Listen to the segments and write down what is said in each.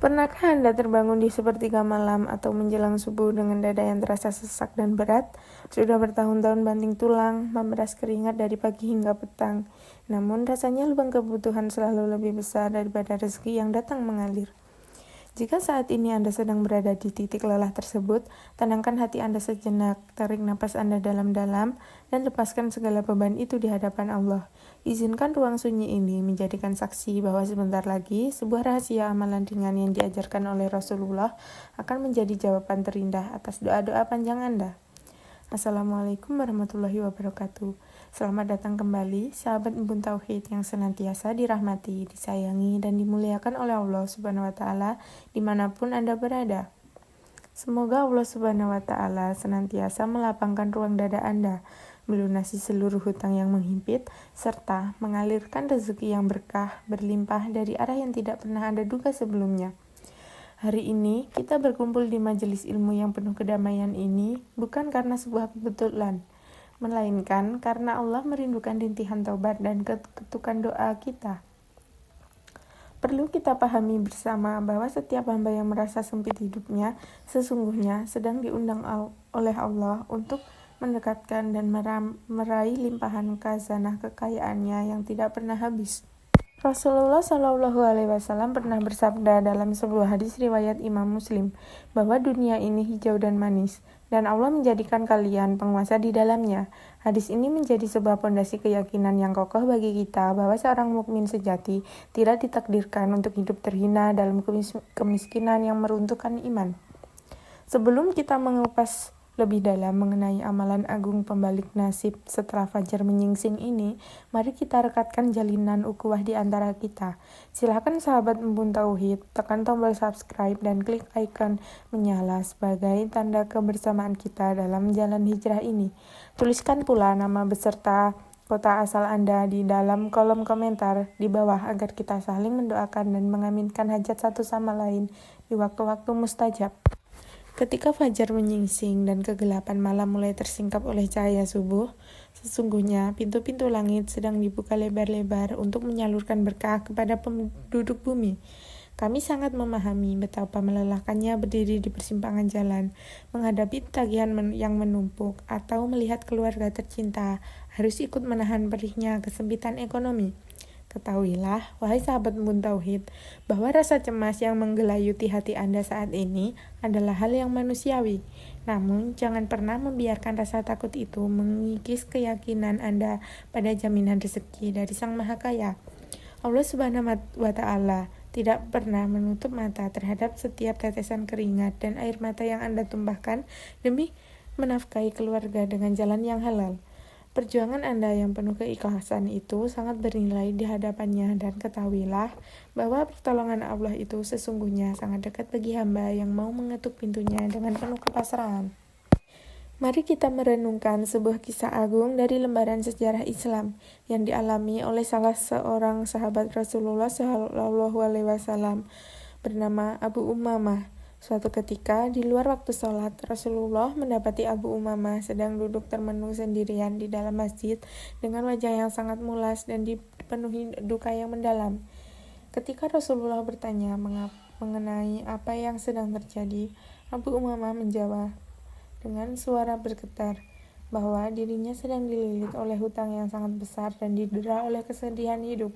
Pernahkah Anda terbangun di sepertiga malam atau menjelang subuh dengan dada yang terasa sesak dan berat? Sudah bertahun-tahun banting tulang, memeras keringat dari pagi hingga petang. Namun rasanya lubang kebutuhan selalu lebih besar daripada rezeki yang datang mengalir. Jika saat ini Anda sedang berada di titik lelah tersebut, tenangkan hati Anda sejenak, tarik napas Anda dalam-dalam, dan lepaskan segala beban itu di hadapan Allah. Izinkan ruang sunyi ini menjadikan saksi bahwa sebentar lagi, sebuah rahasia amalan ringan yang diajarkan oleh Rasulullah akan menjadi jawaban terindah atas doa-doa panjang Anda. Assalamualaikum warahmatullahi wabarakatuh. Selamat datang kembali, sahabat Embun Tauhid yang senantiasa dirahmati, disayangi, dan dimuliakan oleh Allah Subhanahu wa Ta'ala dimanapun Anda berada. Semoga Allah Subhanahu wa Ta'ala senantiasa melapangkan ruang dada Anda, melunasi seluruh hutang yang menghimpit, serta mengalirkan rezeki yang berkah, berlimpah dari arah yang tidak pernah Anda duga sebelumnya. Hari ini, kita berkumpul di majelis ilmu yang penuh kedamaian ini bukan karena sebuah kebetulan, melainkan karena Allah merindukan rintihan taubat dan ketukan doa kita. Perlu kita pahami bersama bahwa setiap hamba yang merasa sempit hidupnya sesungguhnya sedang diundang oleh Allah untuk mendekatkan dan meraih limpahan khazanah kekayaannya yang tidak pernah habis. Rasulullah Shallallahu Alaihi Wasallam pernah bersabda dalam sebuah hadis riwayat Imam Muslim bahwa dunia ini hijau dan manis dan Allah menjadikan kalian penguasa di dalamnya. Hadis ini menjadi sebuah pondasi keyakinan yang kokoh bagi kita bahwa seorang mukmin sejati tidak ditakdirkan untuk hidup terhina dalam kemiskinan yang meruntuhkan iman. Sebelum kita mengupas lebih dalam mengenai amalan agung pembalik nasib setelah fajar menyingsing ini, mari kita rekatkan jalinan ukhuwah di antara kita. Silakan sahabat Embun Tauhid, tekan tombol subscribe dan klik icon menyala sebagai tanda kebersamaan kita dalam jalan hijrah ini. Tuliskan pula nama beserta kota asal Anda di dalam kolom komentar di bawah agar kita saling mendoakan dan mengaminkan hajat satu sama lain di waktu-waktu mustajab. Ketika fajar menyingsing dan kegelapan malam mulai tersingkap oleh cahaya subuh, sesungguhnya pintu-pintu langit sedang dibuka lebar-lebar untuk menyalurkan berkah kepada penduduk bumi. Kami sangat memahami betapa melelahkannya berdiri di persimpangan jalan, menghadapi tagihan yang menumpuk, atau melihat keluarga tercinta harus ikut menahan perihnya kesempitan ekonomi. Ketahuilah, wahai sahabat Embun Tauhid, bahwa rasa cemas yang menggelayuti hati Anda saat ini adalah hal yang manusiawi. Namun, jangan pernah membiarkan rasa takut itu mengikis keyakinan Anda pada jaminan rezeki dari Sang Maha Kaya. Allah Subhanahu wa Ta'ala tidak pernah menutup mata terhadap setiap tetesan keringat dan air mata yang Anda tumpahkan demi menafkahi keluarga dengan jalan yang halal. Perjuangan Anda yang penuh keikhlasan itu sangat bernilai di hadapannya, dan ketahuilah bahwa pertolongan Allah itu sesungguhnya sangat dekat bagi hamba yang mau mengetuk pintunya dengan penuh kepasrahan. Mari kita merenungkan sebuah kisah agung dari lembaran sejarah Islam yang dialami oleh salah seorang sahabat Rasulullah Shallallahu Alaihi Wasallam bernama Abu Umamah. Suatu ketika, di luar waktu sholat, Rasulullah mendapati Abu Umamah sedang duduk termenung sendirian di dalam masjid dengan wajah yang sangat mulas dan dipenuhi duka yang mendalam. Ketika Rasulullah bertanya mengenai apa yang sedang terjadi, Abu Umamah menjawab dengan suara bergetar bahwa dirinya sedang dililit oleh hutang yang sangat besar dan didera oleh kesedihan hidup.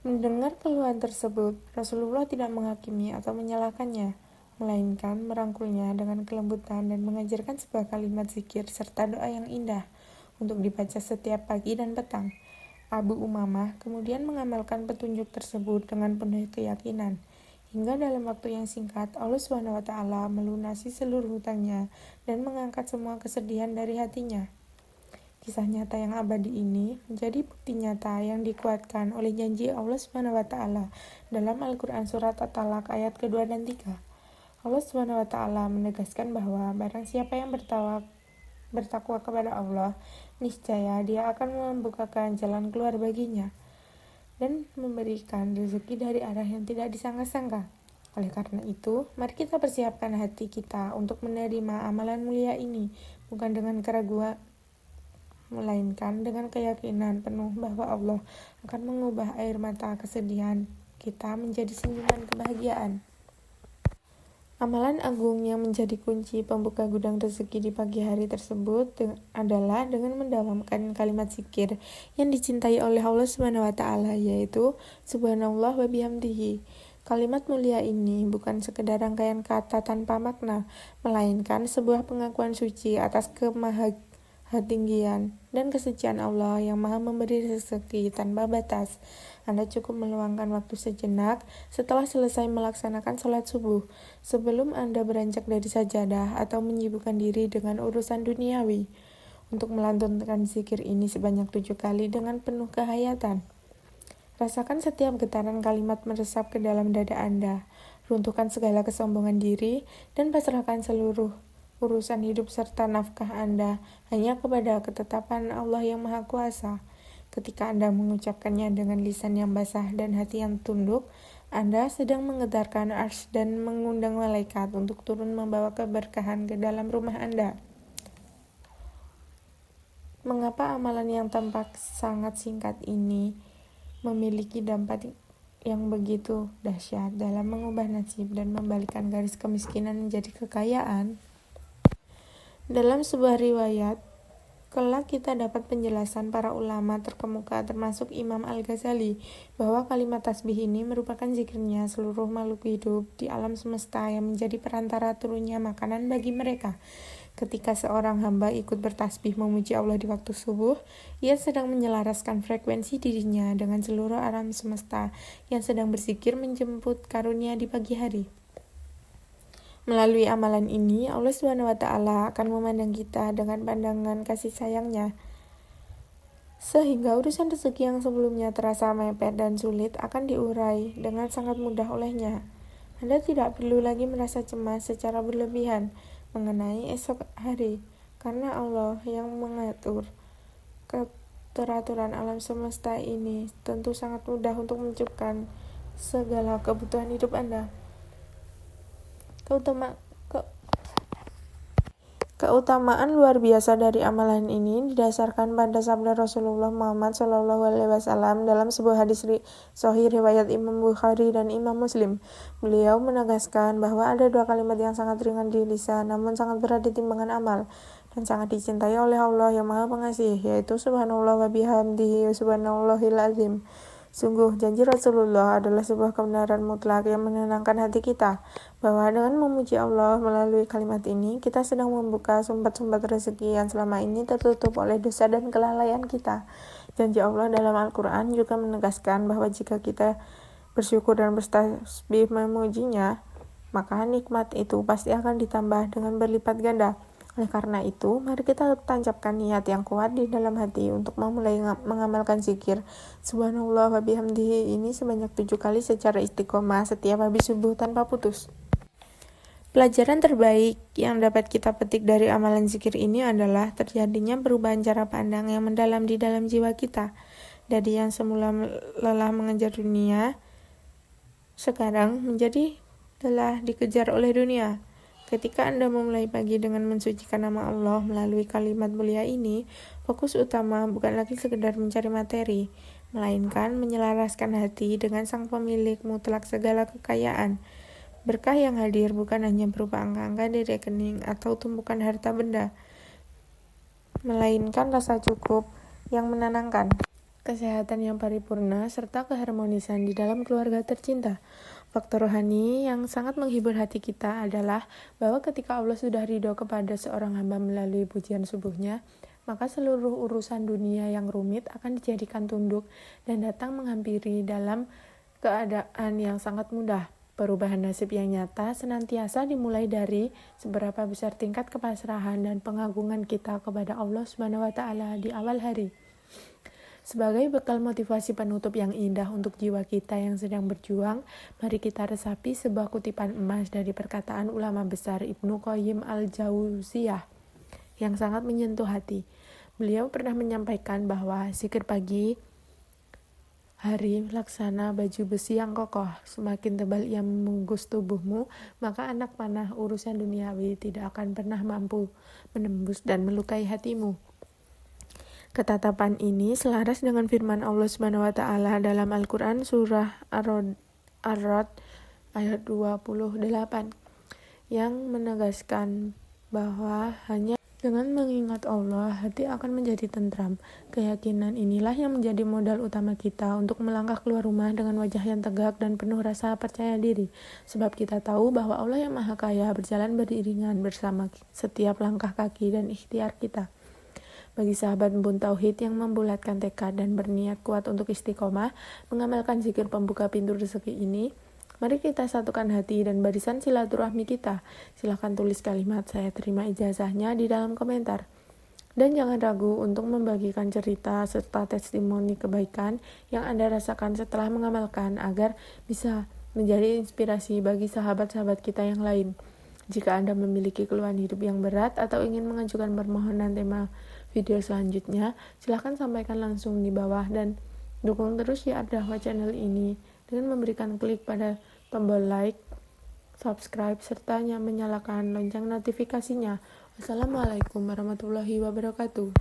Mendengar keluhan tersebut, Rasulullah tidak menghakimi atau menyalahkannya, melainkan merangkulnya dengan kelembutan dan mengajarkan sebuah kalimat zikir serta doa yang indah untuk dibaca setiap pagi dan petang. Abu Umamah kemudian mengamalkan petunjuk tersebut dengan penuh keyakinan, hingga dalam waktu yang singkat Allah Subhanahu wa Ta'ala melunasi seluruh hutangnya dan mengangkat semua kesedihan dari hatinya. Kisah nyata yang abadi ini menjadi bukti nyata yang dikuatkan oleh janji Allah Subhanahu wa Ta'ala dalam Al-Quran Surat At-Talaq ayat kedua dan 3. Allah Subhanahu wa Ta'ala menegaskan bahwa barang siapa yang bertakwa kepada Allah, niscaya Dia akan membukakan jalan keluar baginya dan memberikan rezeki dari arah yang tidak disangka-sangka. Oleh karena itu, mari kita persiapkan hati kita untuk menerima amalan mulia ini, bukan dengan keraguan, melainkan dengan keyakinan penuh bahwa Allah akan mengubah air mata kesedihan kita menjadi senyuman kebahagiaan. Amalan agung yang menjadi kunci pembuka gudang rezeki di pagi hari tersebut adalah dengan mendawamkan kalimat zikir yang dicintai oleh Allah Subhanahu wa taala, yaitu subhanallah wa bihamdihi. Kalimat mulia ini bukan sekedar rangkaian kata tanpa makna, melainkan sebuah pengakuan suci atas kemahatinggian dan kesucian Allah yang Maha memberi rezeki tanpa batas. Anda cukup meluangkan waktu sejenak setelah selesai melaksanakan sholat subuh, sebelum Anda beranjak dari sajadah atau menyibukkan diri dengan urusan duniawi, untuk melantunkan zikir ini sebanyak 7 kali dengan penuh kehayatan. Rasakan setiap getaran kalimat meresap ke dalam dada Anda. Runtuhkan segala kesombongan diri dan pasrahkan seluruh urusan hidup serta nafkah Anda hanya kepada ketetapan Allah yang Maha Kuasa. Ketika Anda mengucapkannya dengan lisan yang basah dan hati yang tunduk, Anda sedang menggetarkan arsy dan mengundang malaikat untuk turun membawa keberkahan ke dalam rumah Anda. Mengapa amalan yang tampak sangat singkat ini memiliki dampak yang begitu dahsyat dalam mengubah nasib dan membalikkan garis kemiskinan menjadi kekayaan? Dalam sebuah riwayat, kelak kita dapat penjelasan para ulama terkemuka termasuk Imam Al-Ghazali bahwa kalimat tasbih ini merupakan zikirnya seluruh makhluk hidup di alam semesta yang menjadi perantara turunnya makanan bagi mereka. Ketika seorang hamba ikut bertasbih memuji Allah di waktu subuh, ia sedang menyelaraskan frekuensi dirinya dengan seluruh alam semesta yang sedang berzikir menjemput karunia di pagi hari. Melalui amalan ini, Allah SWT akan memandang kita dengan pandangan kasih sayangnya, sehingga urusan rezeki yang sebelumnya terasa mepet dan sulit akan diurai dengan sangat mudah olehnya. Anda tidak perlu lagi merasa cemas secara berlebihan mengenai esok hari, karena Allah yang mengatur keteraturan alam semesta ini tentu sangat mudah untuk mencukupkan segala kebutuhan hidup Anda. Keutamaan luar biasa dari amalan ini didasarkan pada sabda Rasulullah Muhammad SAW dalam sebuah hadis sahih riwayat Imam Bukhari dan Imam Muslim. Beliau menegaskan bahwa ada 2 kalimat yang sangat ringan di lisan namun sangat berat di timbangan amal dan sangat dicintai oleh Allah yang Maha Pengasih, yaitu subhanallah wa bihamdihi subhanallahil azim. Sungguh, janji Rasulullah adalah sebuah kebenaran mutlak yang menenangkan hati kita, bahwa dengan memuji Allah melalui kalimat ini, kita sedang membuka sumbat-sumbat rezeki yang selama ini tertutup oleh dosa dan kelalaian kita. Janji Allah dalam Al-Quran juga menegaskan bahwa jika kita bersyukur dan bertasbih memujinya, maka nikmat itu pasti akan ditambah dengan berlipat ganda. Oleh karena itu, mari kita tancapkan niat yang kuat di dalam hati untuk memulai mengamalkan zikir subhanallah wa bihamdihi ini sebanyak 7 kali secara istiqomah setiap habis subuh tanpa putus. Pelajaran terbaik yang dapat kita petik dari amalan zikir ini adalah terjadinya perubahan cara pandang yang mendalam di dalam jiwa kita. Dari yang semula lelah mengejar dunia, sekarang menjadi lelah dikejar oleh dunia. Ketika Anda memulai pagi dengan mensucikan nama Allah melalui kalimat mulia ini, fokus utama bukan lagi sekedar mencari materi, melainkan menyelaraskan hati dengan Sang Pemilik mutlak segala kekayaan. Berkah yang hadir bukan hanya berupa angka-angka di rekening atau tumpukan harta benda, melainkan rasa cukup yang menenangkan, kesehatan yang paripurna, serta keharmonisan di dalam keluarga tercinta. Faktor rohani yang sangat menghibur hati kita adalah bahwa ketika Allah sudah ridho kepada seorang hamba melalui pujian subuhnya, maka seluruh urusan dunia yang rumit akan dijadikan tunduk dan datang menghampiri dalam keadaan yang sangat mudah. Perubahan nasib yang nyata senantiasa dimulai dari seberapa besar tingkat kepasrahan dan pengagungan kita kepada Allah SWT di awal hari. Sebagai bekal motivasi penutup yang indah untuk jiwa kita yang sedang berjuang, mari kita resapi sebuah kutipan emas dari perkataan ulama besar Ibnu Qayyim al-Jauziyah yang sangat menyentuh hati. Beliau pernah menyampaikan bahwa zikir pagi hari laksana baju besi yang kokoh, semakin tebal ia membungkus tubuhmu, maka anak panah urusan duniawi tidak akan pernah mampu menembus dan melukai hatimu. Ketetapan ini selaras dengan firman Allah SWT dalam Al-Quran surah Ar-Ra'd ayat 28, yang menegaskan bahwa hanya dengan mengingat Allah, hati akan menjadi tentram. Keyakinan inilah yang menjadi modal utama kita untuk melangkah keluar rumah dengan wajah yang tegak dan penuh rasa percaya diri. Sebab kita tahu bahwa Allah yang Maha Kaya berjalan beriringan bersama setiap langkah kaki dan ikhtiar kita. Bagi sahabat Embun Tauhid yang membulatkan tekad dan berniat kuat untuk istiqomah, mengamalkan zikir pembuka pintu rezeki ini, mari kita satukan hati dan barisan silaturahmi kita. Silahkan tulis kalimat "saya terima ijazahnya" di dalam komentar. Dan jangan ragu untuk membagikan cerita serta testimoni kebaikan yang Anda rasakan setelah mengamalkan agar bisa menjadi inspirasi bagi sahabat-sahabat kita yang lain. Jika Anda memiliki keluhan hidup yang berat atau ingin mengajukan permohonan tema video selanjutnya, silahkan sampaikan langsung di bawah dan dukung terus ya Dakwah channel ini dengan memberikan klik pada tombol like, subscribe, serta menyalakan lonceng notifikasinya. Wassalamualaikum warahmatullahi wabarakatuh.